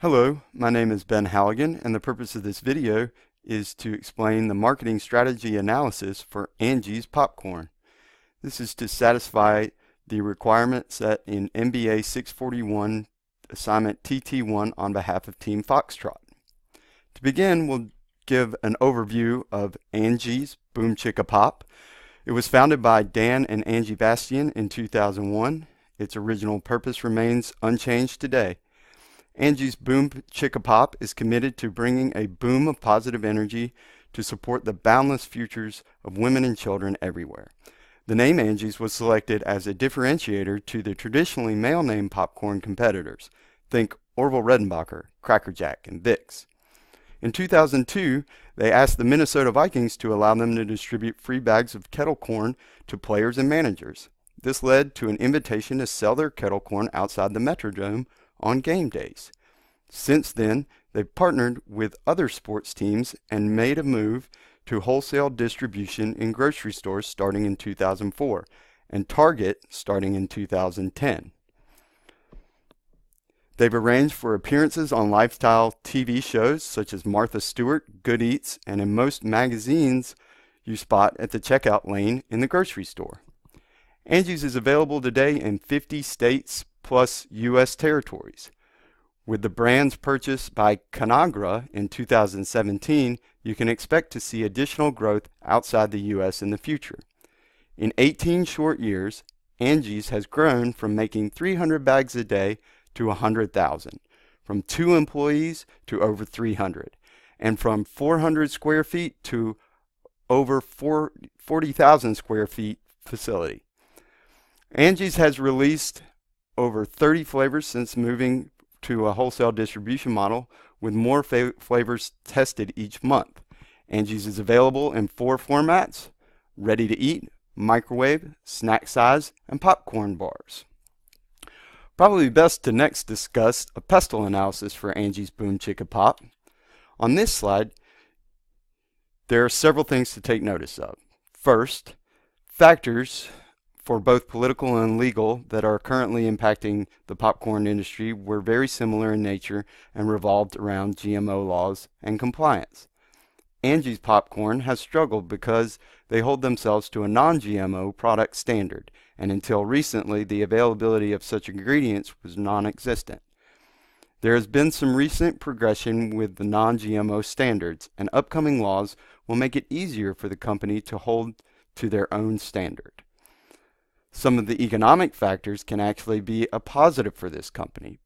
Hello, my name is Ben Halligan, and the purpose of this video is to explain the marketing strategy analysis for Angie's Popcorn. This is to satisfy the requirement set in NBA 641 assignment TT1 on behalf of Team Foxtrot. To begin, we'll give an overview of Angie's Boom Chicka Pop. It was founded by Dan and Angie Bastian in 2001. Its original purpose remains unchanged today. Angie's Boom Chicka Pop is committed to bringing a boom of positive energy to support the boundless futures of women and children everywhere. The name Angie's was selected as a differentiator to the traditionally male name popcorn competitors. Think Orville Redenbacher, Cracker Jack, and Vicks. In 2002, they asked the Minnesota Vikings to allow them to distribute free bags of kettle corn to players and managers. This led to an invitation to sell their kettle corn outside the Metrodome on game days. Since then, they've partnered with other sports teams and made a move to wholesale distribution in grocery stores starting in 2004 and Target starting in 2010. They've arranged for appearances on lifestyle TV shows such as Martha Stewart, Good Eats, and in most magazines you spot at the checkout lane in the grocery store. Angie's is available today in 50 states plus U.S. territories. With the brand's purchase by Conagra in 2017, you can expect to see additional growth outside the U.S. in the future. In 18 short years, Angie's has grown from making 300 bags a day to 100,000, from 2 employees to over 300, and from 400 square feet to over 40,000 square feet facility. Angie's has released over 30 flavors since moving to a wholesale distribution model, with more flavors tested each month. Angie's is available in 4 formats: ready to eat, microwave, snack size, and popcorn bars. Probably best to next discuss a pestle analysis for Angie's Boom Chicka Pop. On this slide, there are several things to take notice of. First, factors for both political and legal that are currently impacting the popcorn industry were very similar in nature and revolved around GMO laws and compliance. Angie's Popcorn has struggled because they hold themselves to a non-GMO product standard, and until recently the availability of such ingredients was non-existent. There has been some recent progression with the non-GMO standards, and upcoming laws will make it easier for the company to hold to their own standard. Some of the economic factors can actually be a positive for this company.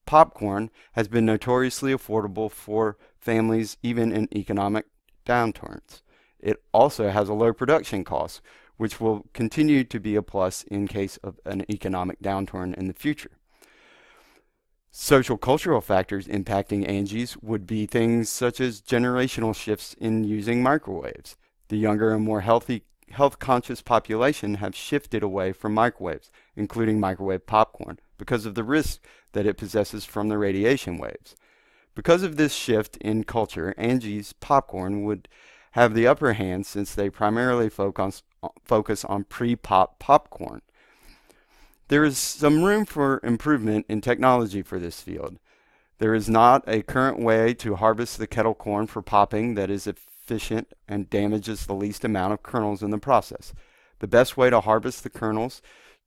Popcorn has been notoriously affordable for families even in economic downturns. It also has a low production cost, which will continue to be a plus in case of an economic downturn in the future. Social cultural factors impacting Angie's would be things such as generational shifts in using microwaves. The younger and more health-conscious population have shifted away from microwaves, including microwave popcorn, because of the risk that it possesses from the radiation waves. Because of this shift in culture, Angie's Popcorn would have the upper hand since they primarily focus on pre-pop popcorn. There is some room for improvement in technology for this field. There is not a current way to harvest the kettle corn for popping that is efficient and damages the least amount of kernels in the process. The best way to harvest the kernels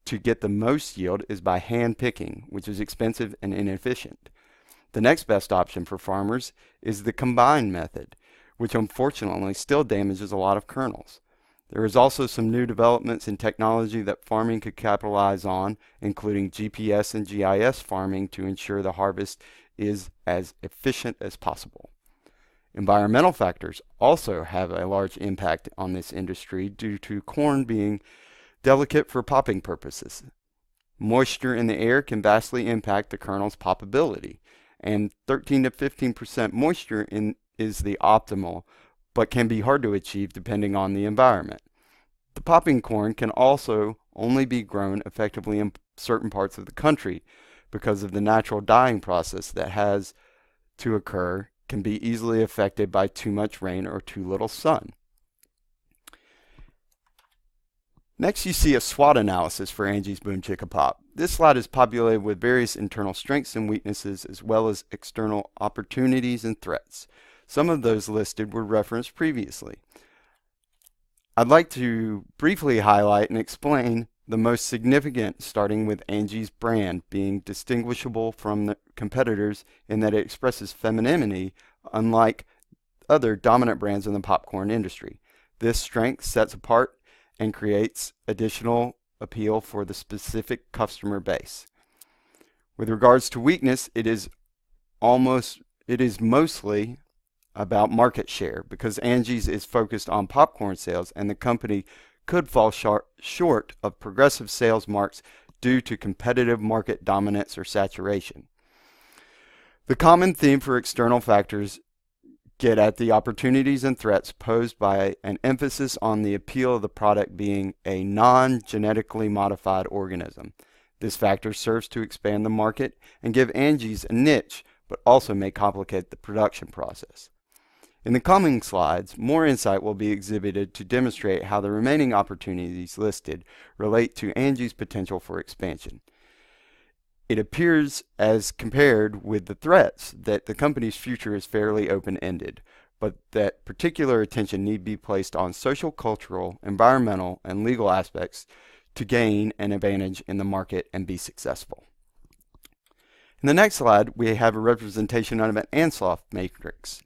to get the most yield is by hand picking, which is expensive and inefficient. The next best option for farmers is the combine method, which unfortunately still damages a lot of kernels. There is also some new developments in technology that farming could capitalize on, including GPS and GIS farming, to ensure the harvest is as efficient as possible. Environmental factors also have a large impact on this industry due to corn being delicate for popping purposes. Moisture in the air can vastly impact the kernel's poppability, and 13 to 15% moisture is the optimal, but can be hard to achieve depending on the environment. The popping corn can also only be grown effectively in certain parts of the country because of the natural dying process that has to occur can be easily affected by too much rain or too little sun. Next, you see a SWOT analysis for Angie's Boom Chicka Pop. This slide is populated with various internal strengths and weaknesses as well as external opportunities and threats. Some of those listed were referenced previously. I'd like to briefly highlight and explain the most significant, starting with Angie's brand being distinguishable from the competitors in that it expresses femininity unlike other dominant brands in the popcorn industry. This strength sets apart and creates additional appeal for the specific customer base. With regards to weakness, it is mostly about market share because Angie's is focused on popcorn sales and the company could fall short of progressive sales marks due to competitive market dominance or saturation. The common theme for external factors get at the opportunities and threats posed by an emphasis on the appeal of the product being a non-genetically modified organism. This factor serves to expand the market and give Angie's a niche, but also may complicate the production process. In the coming slides, more insight will be exhibited to demonstrate how the remaining opportunities listed relate to Angie's potential for expansion. It appears, as compared with the threats, that the company's future is fairly open-ended, but that particular attention need be placed on social, cultural, environmental, and legal aspects to gain an advantage in the market and be successful. In the next slide, we have a representation of an Ansoff matrix.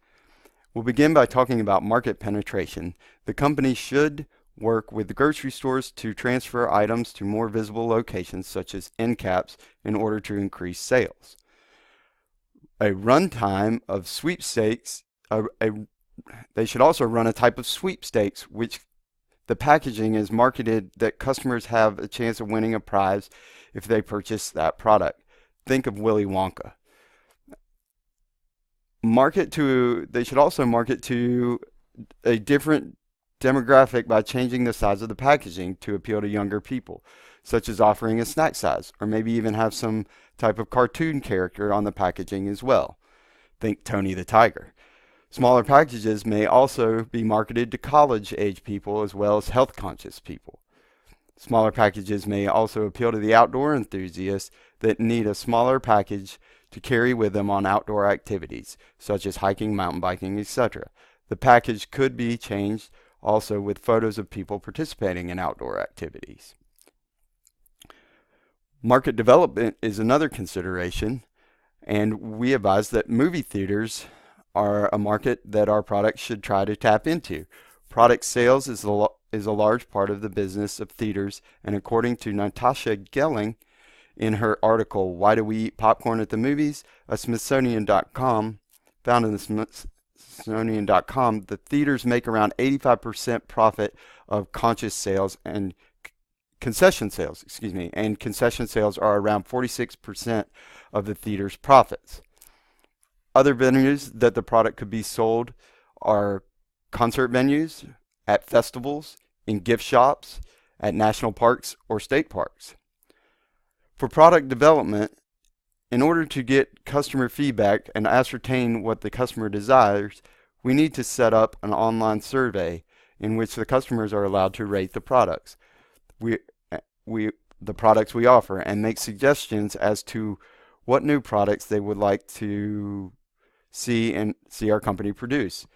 We'll begin by talking about market penetration. The company should work with the grocery stores to transfer items to more visible locations such as end caps in order to increase sales. A runtime of sweepstakes, they should also run a type of sweepstakes which the packaging is marketed that customers have a chance of winning a prize if they purchase that product. Think of Willy Wonka. They should also market to a different demographic by changing the size of the packaging to appeal to younger people, such as offering a snack size, or maybe even have some type of cartoon character on the packaging as well. Think Tony the Tiger. Smaller packages may also be marketed to college-age people as well as health-conscious people. Smaller packages may also appeal to the outdoor enthusiasts that need a smaller package to carry with them on outdoor activities, such as hiking, mountain biking, etc. The package could be changed also with photos of people participating in outdoor activities. Market development is another consideration, and we advise that movie theaters are a market that our products should try to tap into. Product sales is a large part of the business of theaters, and according to Natasha Gelling in her article, Why Do We Eat Popcorn at the Movies? Smithsonian.com, found in the Smithsonian.com, the theaters make around 85% profit of conscious sales and concession sales, and concession sales are around 46% of the theater's profits. Other venues that the product could be sold are concert venues, at festivals, in gift shops, at national parks or state parks. For product development, in order to get customer feedback and ascertain what the customer desires, we need to set up an online survey in which the customers are allowed to rate the products the products we offer and make suggestions as to what new products they would like to see our company produce.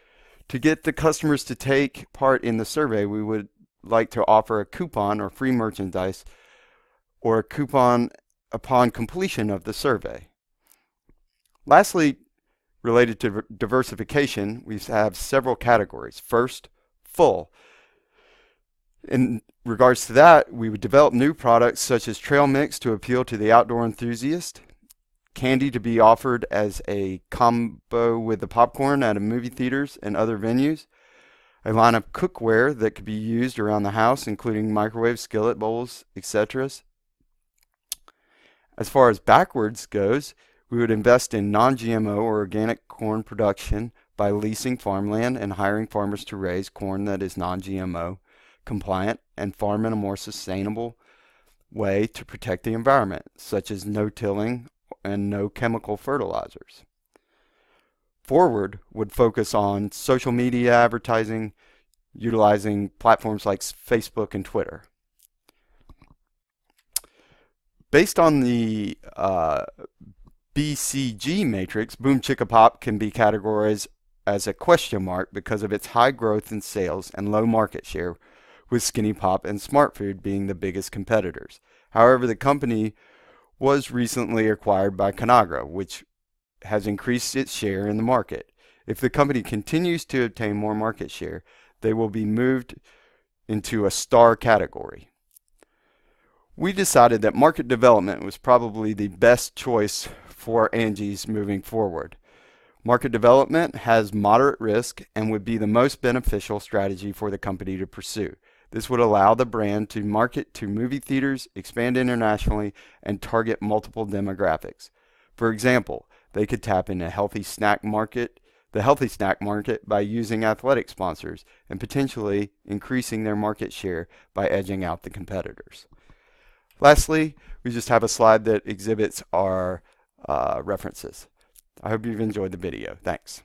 To get the customers to take part in the survey, we would like to offer a coupon or free merchandise or a coupon upon completion of the survey. Lastly, related to diversification, we have several categories. First, full. In regards to that, we would develop new products such as trail mix to appeal to the outdoor enthusiast, candy to be offered as a combo with the popcorn at movie theaters and other venues, a line of cookware that could be used around the house, including microwave, skillet, bowls, etc. As far as backwards goes, we would invest in non-GMO or organic corn production by leasing farmland and hiring farmers to raise corn that is non-GMO compliant and farm in a more sustainable way to protect the environment, such as no tilling and no chemical fertilizers. Forward would focus on social media advertising, utilizing platforms like Facebook and Twitter. Based on the BCG matrix, Boom Chicka Pop can be categorized as a question mark because of its high growth in sales and low market share, with Skinny Pop and Smart Food being the biggest competitors. However, the company was recently acquired by Conagra, which has increased its share in the market. If the company continues to obtain more market share, they will be moved into a star category. We decided that market development was probably the best choice for Angie's moving forward. Market development has moderate risk and would be the most beneficial strategy for the company to pursue. This would allow the brand to market to movie theaters, expand internationally, and target multiple demographics. For example, they could tap into the healthy snack market by using athletic sponsors and potentially increasing their market share by edging out the competitors. Lastly, we just have a slide that exhibits our references. I hope you've enjoyed the video. Thanks.